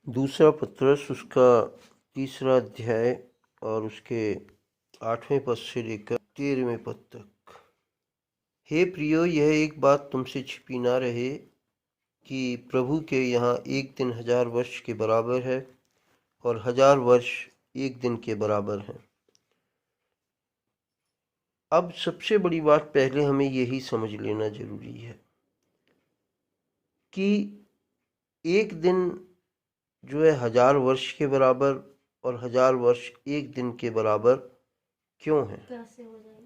दूसरा पत्रस उसका तीसरा अध्याय और उसके 8वें पद से लेकर 13वें पद तक। हे प्रियो, यह एक बात तुमसे छिपी ना रहे कि प्रभु के यहाँ एक दिन 1000 वर्ष के बराबर है और 1000 वर्ष एक दिन के बराबर है। अब सबसे बड़ी बात पहले हमें यही समझ लेना जरूरी है कि एक दिन जो है 1000 वर्ष के बराबर और 1000 वर्ष एक दिन के बराबर क्यों है? कैसे हो जाए?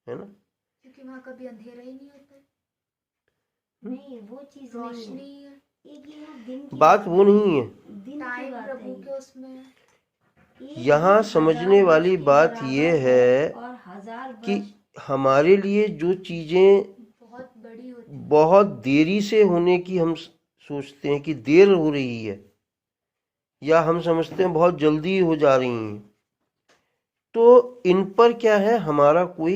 है ना? क्योंकि वहाँ कभी अंधेरा ही नहीं होता है। नहीं, वो चीज नहीं रोशनी है। है। एक यहाँ दिन की बात वो नहीं है। दिन की टाइम बात प्रभु है। के उसमें है। एक यहाँ दिन समझने 1000 वाली वर्ष के बात बराबर ये है और 1000 कि वर्ष हमारे लिए जो चीजें बहुत बड़ी होती है। बहुत देरी से होने की हम सोचते हैं कि देर हो रही है, या हम समझते हैं बहुत जल्दी हो जा रही हैं, तो इन पर क्या है, हमारा कोई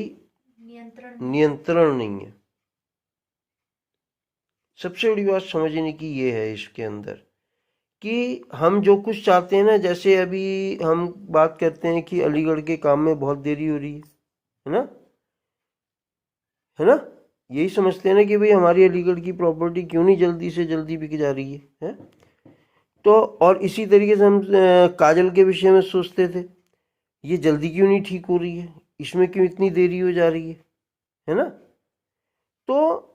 नियंत्रण नहीं है। सबसे बड़ी बात समझने की ये है इसके अंदर कि हम जो कुछ चाहते हैं ना, जैसे अभी हम बात करते हैं कि अलीगढ़ के काम में बहुत देरी हो रही है ना? है ना? यही समझते हैं ना कि भाई हमारी अलीगढ़ की प्रॉपर्टी क्यों नहीं जल्दी से जल्दी बिक जा रही है? तो और इसी तरीके से हम काजल के विषय में सोचते थे, ये जल्दी क्यों नहीं ठीक हो रही है, इसमें क्यों इतनी देरी हो जा रही है ना? तो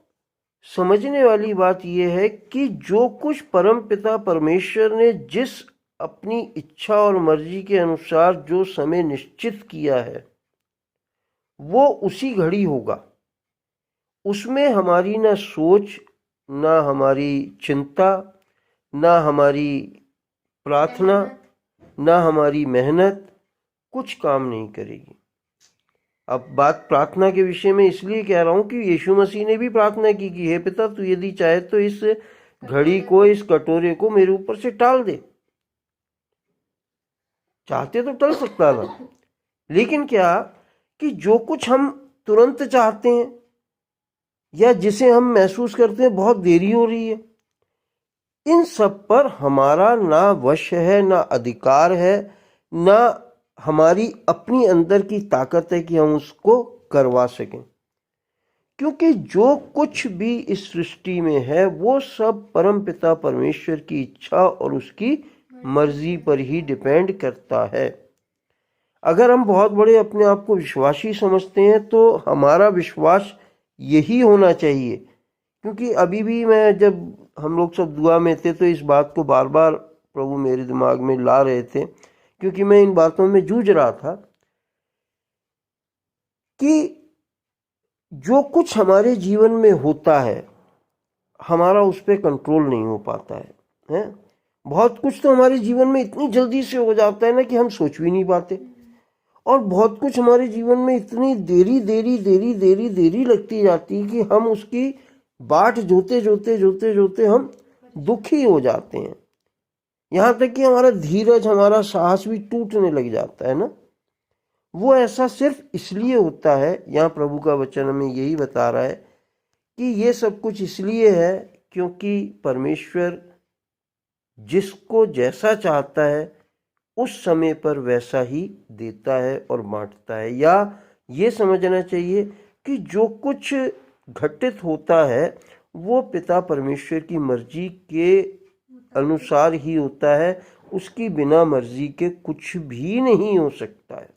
समझने वाली बात यह है कि जो कुछ परम पिता परमेश्वर ने जिस अपनी इच्छा और मर्जी के अनुसार जो समय निश्चित किया है, वो उसी घड़ी होगा। उसमें हमारी ना सोच, ना हमारी चिंता, ना हमारी प्रार्थना, ना हमारी मेहनत कुछ काम नहीं करेगी। अब बात प्रार्थना के विषय में इसलिए कह रहा हूं कि यीशु मसीह ने भी प्रार्थना की कि हे पिता, तू यदि चाहे तो इस घड़ी को, इस कटोरे को मेरे ऊपर से टाल दे। चाहते तो टल सकता था, लेकिन क्या कि जो कुछ हम तुरंत चाहते हैं या जिसे हम महसूस करते हैं बहुत देरी हो रही है, इन सब पर हमारा ना वश है, ना अधिकार है, ना हमारी अपनी अंदर की ताकत है कि हम उसको करवा सकें। क्योंकि जो कुछ भी इस सृष्टि में है वो सब परम पिता परमेश्वर की इच्छा और उसकी मर्जी पर ही डिपेंड करता है। अगर हम बहुत बड़े अपने आप को विश्वासी समझते हैं तो हमारा विश्वास यही होना चाहिए। क्योंकि अभी भी मैं, जब हम लोग सब दुआ में थे, तो इस बात को बार बार प्रभु मेरे दिमाग में ला रहे थे, क्योंकि मैं इन बातों में जूझ रहा था कि जो कुछ हमारे जीवन में होता है हमारा उस पर कंट्रोल नहीं हो पाता है? बहुत कुछ तो हमारे जीवन में इतनी जल्दी से हो जाता है ना कि हम सोच भी नहीं पाते, और बहुत कुछ हमारे जीवन में इतनी देरी देरी देरी देरी देरी लगती जाती है कि हम उसकी बाट जोते जोते जोते जोते हम दुखी हो जाते हैं। यहाँ तक कि हमारा धीरज, हमारा साहस भी टूटने लग जाता है ना। वो ऐसा सिर्फ इसलिए होता है, यहाँ प्रभु का वचन हमें यही बता रहा है कि ये सब कुछ इसलिए है क्योंकि परमेश्वर जिसको जैसा चाहता है उस समय पर वैसा ही देता है और बांटता है। या ये समझना चाहिए कि जो कुछ घटित होता है वो पिता परमेश्वर की मर्जी के अनुसार ही होता है, उसकी बिना मर्जी के कुछ भी नहीं हो सकता है।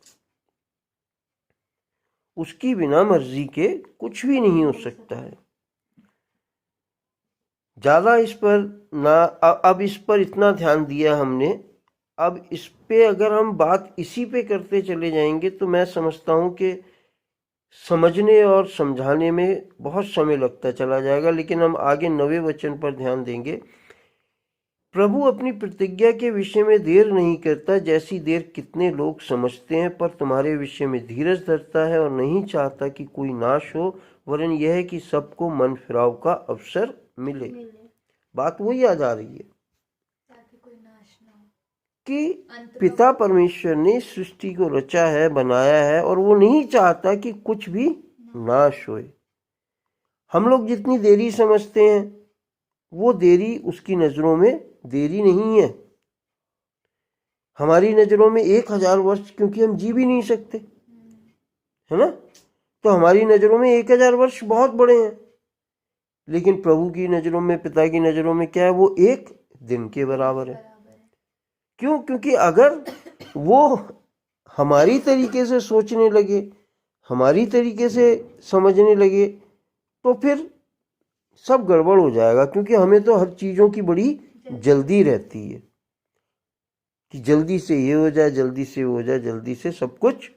उसकी बिना मर्जी के कुछ भी नहीं हो सकता है। ज्यादा इस पर ना, अब इस पर इतना ध्यान दिया हमने, अब इस पे अगर हम बात इसी पे करते चले जाएंगे तो मैं समझता हूं कि समझने और समझाने में बहुत समय लगता चला जाएगा। लेकिन हम आगे 9वें वचन पर ध्यान देंगे। प्रभु अपनी प्रतिज्ञा के विषय में देर नहीं करता, जैसी देर कितने लोग समझते हैं, पर तुम्हारे विषय में धीरज धरता है और नहीं चाहता कि कोई नाश हो, वरन यह है कि सबको मन फिराव का अवसर मिले। बात वही आ जा रही है ताकि कोई नाश ना हो। कि पिता परमेश्वर ने सृष्टि को रचा है, बनाया है, और वो नहीं चाहता कि कुछ भी नाश होए। हम लोग जितनी देरी समझते हैं वो देरी उसकी नजरों में देरी नहीं है। हमारी नज़रों में 1000 वर्ष क्योंकि हम जी भी नहीं सकते, है ना, तो हमारी नज़रों में 1000 वर्ष बहुत बड़े हैं, लेकिन प्रभु की नज़रों में, पिता की नज़रों में क्या है, वो एक दिन के बराबर है। बराबर है। क्यों? क्योंकि अगर वो हमारी तरीके से सोचने लगे, हमारी तरीके से समझने लगे, तो फिर सब गड़बड़ हो जाएगा। क्योंकि हमें तो हर चीज़ों की बड़ी जल्दी रहती है कि जल्दी से ये हो जाए, जल्दी से वो हो जाए, जल्दी से सब कुछ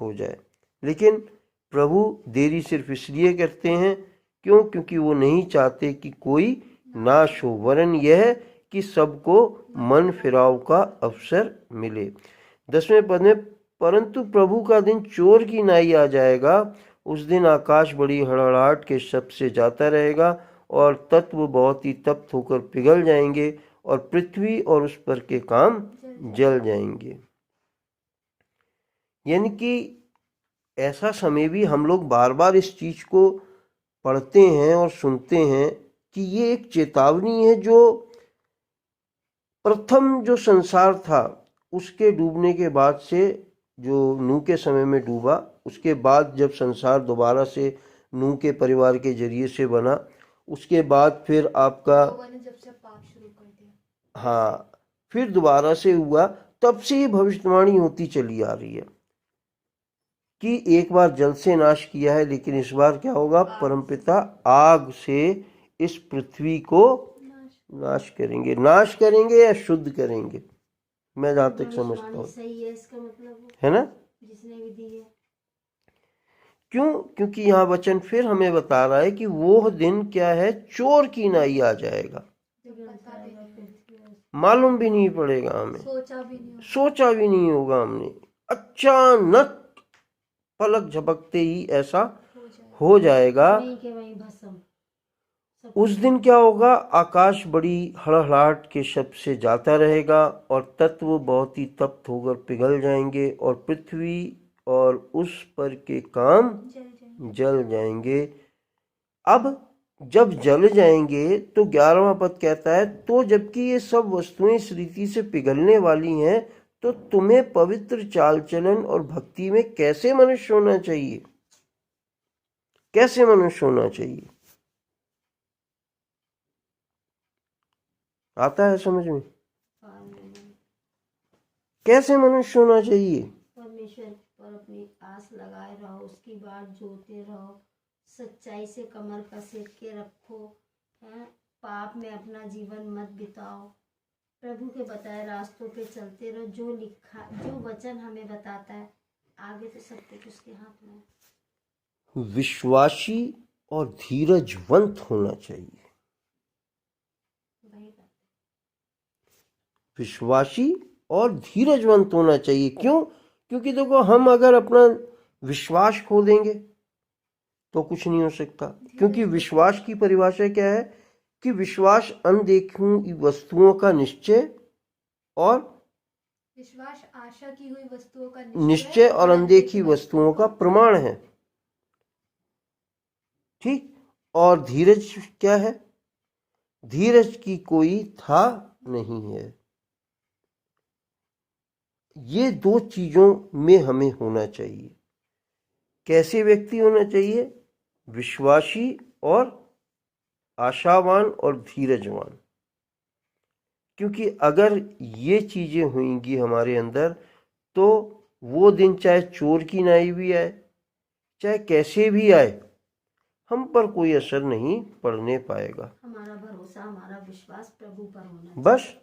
हो जाए। लेकिन प्रभु देरी सिर्फ इसलिए करते हैं, क्यों? क्योंकि वो नहीं चाहते कि कोई नाश हो, वरन यह कि सबको मन फिराव का अवसर मिले। 10वें पद में, परंतु प्रभु का दिन चोर की नाई आ जाएगा, उस दिन आकाश बड़ी हड़हड़ाहट के शब्द से जाता रहेगा और तत्व बहुत ही तप्त होकर पिघल जाएंगे और पृथ्वी और उस पर के काम जल जाएंगे। यानी कि ऐसा समय भी हम लोग बार बार इस चीज को पढ़ते हैं और सुनते हैं कि ये एक चेतावनी है। जो प्रथम जो संसार था उसके डूबने के बाद से, जो नूह के समय में डूबा, उसके बाद जब संसार दोबारा से नूह के परिवार के जरिए से बना, उसके बाद फिर आपका नोवा ने जब से पाप शुरू कर दिया, हाँ, फिर दोबारा से हुआ, तब से ही भविष्यवाणी होती चली आ रही है कि एक बार जल से नाश किया है, लेकिन इस बार क्या होगा, परमपिता आग से इस पृथ्वी को नाश करेंगे। नाश करेंगे या शुद्ध करेंगे, मैं जहां तक समझता भविष्यवाणी हूँ, सही है, इसका मतलब है ना। जिसने भी दी है। क्यों? क्योंकि यहाँ वचन फिर हमें बता रहा है कि वो दिन क्या है, चोर की नाई आ जाएगा, पता भी नहीं, मालूम भी नहीं पड़ेगा हमें, सोचा भी नहीं होगा। सोचा भी नहीं होगा हमने, अचानक पलक झपकते ही ऐसा हो जाएगा। वहीं के वहीं भस्म। उस दिन क्या होगा, आकाश बड़ी हड़हड़ाहट के शब्द से जाता रहेगा और तत्व बहुत ही तप्त होकर पिघल जाएंगे और पृथ्वी और उस पर के काम जल जाएंगे। अब जब जल जाएंगे तो 11वां पद कहता है, तो जबकि ये सब वस्तुएं इस रीति से पिघलने वाली हैं, तो तुम्हें पवित्र चाल चलन और भक्ति में कैसे मनुष्य होना चाहिए, कैसे मनुष्य होना चाहिए। आता है समझ में? कैसे मनुष्य होना चाहिए? परमेश्वर पर अपनी आस लगाए रहो, उसकी बाट जोते रहो, सच्चाई से कमर कसे के रखो, हैं, पाप में अपना जीवन मत बिताओ, प्रभु के बताए रास्तों पे चलते रहो। जो लिखा, जो वचन हमें बताता है, आगे तो सब कुछ उसके हाथ में है। विश्वासी और धीरजवंत होना चाहिए। वही बात। विश्वासी और धीरजवंत होना चाहिए। क्यों? क्योंकि देखो, हम अगर अपना विश्वास खो देंगे तो कुछ नहीं हो सकता। क्योंकि विश्वास की परिभाषा क्या है कि विश्वास अनदेखी वस्तुओं का निश्चय और विश्वास आशा की हुई वस्तुओं का निश्चय और अनदेखी वस्तुओं का प्रमाण है। ठीक। और धीरज क्या है? धीरज की कोई था नहीं है। ये दो चीजों में हमें होना चाहिए। कैसे व्यक्ति होना चाहिए? विश्वासी और आशावान और धीरजवान। क्योंकि अगर ये चीजें होंगी हमारे अंदर, तो वो दिन चाहे चोर की नाई भी आए, चाहे कैसे भी आए, हम पर कोई असर नहीं पड़ने पाएगा। हमारा भरोसा, हमारा विश्वास प्रभु पर होना चाहिए। बस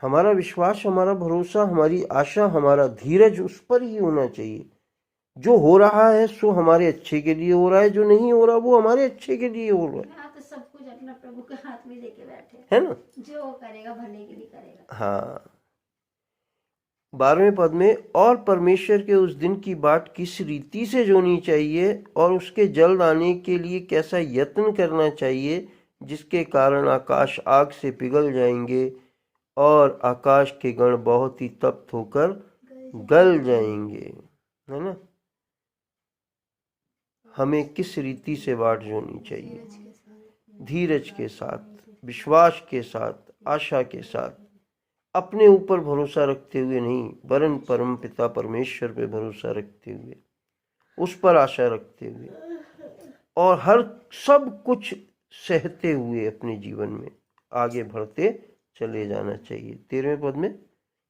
हमारा विश्वास, हमारा भरोसा, हमारी आशा, हमारा धीरज उस पर ही होना चाहिए। जो हो रहा है सो हमारे अच्छे के लिए हो रहा है, जो नहीं हो रहा वो हमारे अच्छे के लिए हो रहा है। यहाँ तो सब कुछ अपना प्रभु के हाथ में लेके बैठे, है ना। जो वो करेगा भले के लिए करेगा। हाँ। 12वें पद में, और परमेश्वर के उस दिन की बाट किस रीति से जोनी चाहिए और उसके जल्द आने के लिए कैसा यत्न करना चाहिए, जिसके कारण आकाश आग से पिघल जाएंगे और आकाश के गण बहुत ही तप्त होकर गल जाएंगे। है ना। हमें किस रीति से बाट जोनी चाहिए? धीरज के साथ, विश्वास के साथ, आशा के साथ। अपने ऊपर भरोसा रखते हुए नहीं, वरन परम पिता परमेश्वर पे भरोसा रखते हुए, उस पर आशा रखते हुए और हर सब कुछ सहते हुए अपने जीवन में आगे बढ़ते चले जाना चाहिए। 13वें पद में,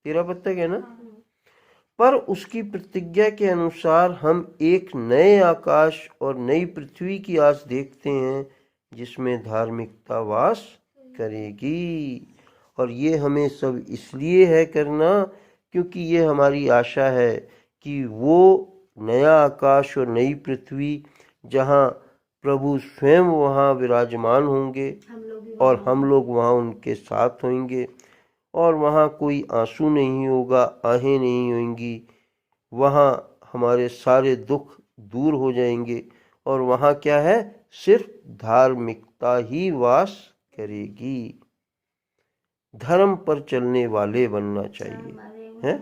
13 पद तक है ना। पर उसकी प्रतिज्ञा के अनुसार हम एक नए आकाश और नई पृथ्वी की आस देखते हैं जिसमें धार्मिकता वास करेगी। और ये हमें सब इसलिए है करना क्योंकि ये हमारी आशा है कि वो नया आकाश और नई पृथ्वी जहाँ प्रभु स्वयं वहाँ विराजमान होंगे और हम लोग वहाँ उनके साथ होंगे, और वहाँ कोई आंसू नहीं होगा, आहें नहीं होंगी, वहाँ हमारे सारे दुख दूर हो जाएंगे और वहाँ क्या है, सिर्फ धार्मिकता ही वास करेगी। धर्म पर चलने वाले बनना चाहिए है।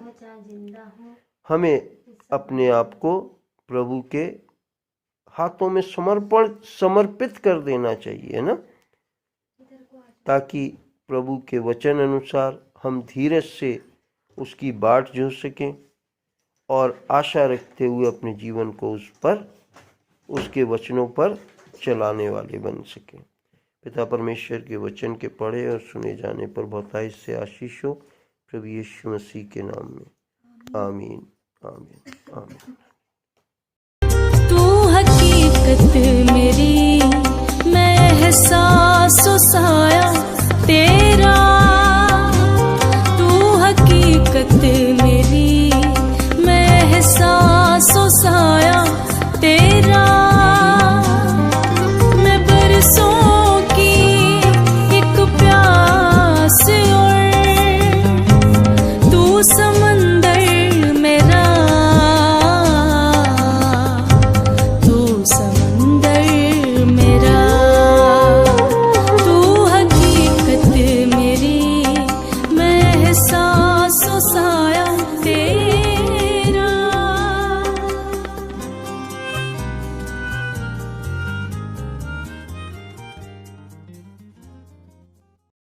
हमें अपने आप को प्रभु के हाथों में समर्पित कर देना चाहिए ना, ताकि प्रभु के वचन अनुसार हम धीरज से उसकी बाट जोह सकें और आशा रखते हुए अपने जीवन को उस पर, उसके वचनों पर चलाने वाले बन सकें। पिता परमेश्वर के वचन के पढ़े और सुने जाने पर बहुतायत से आशीष हो, प्रभु यीशु मसीह के नाम में आमीन आमीन आमीन। तू हकीकत मेरी, मैं एहसास साया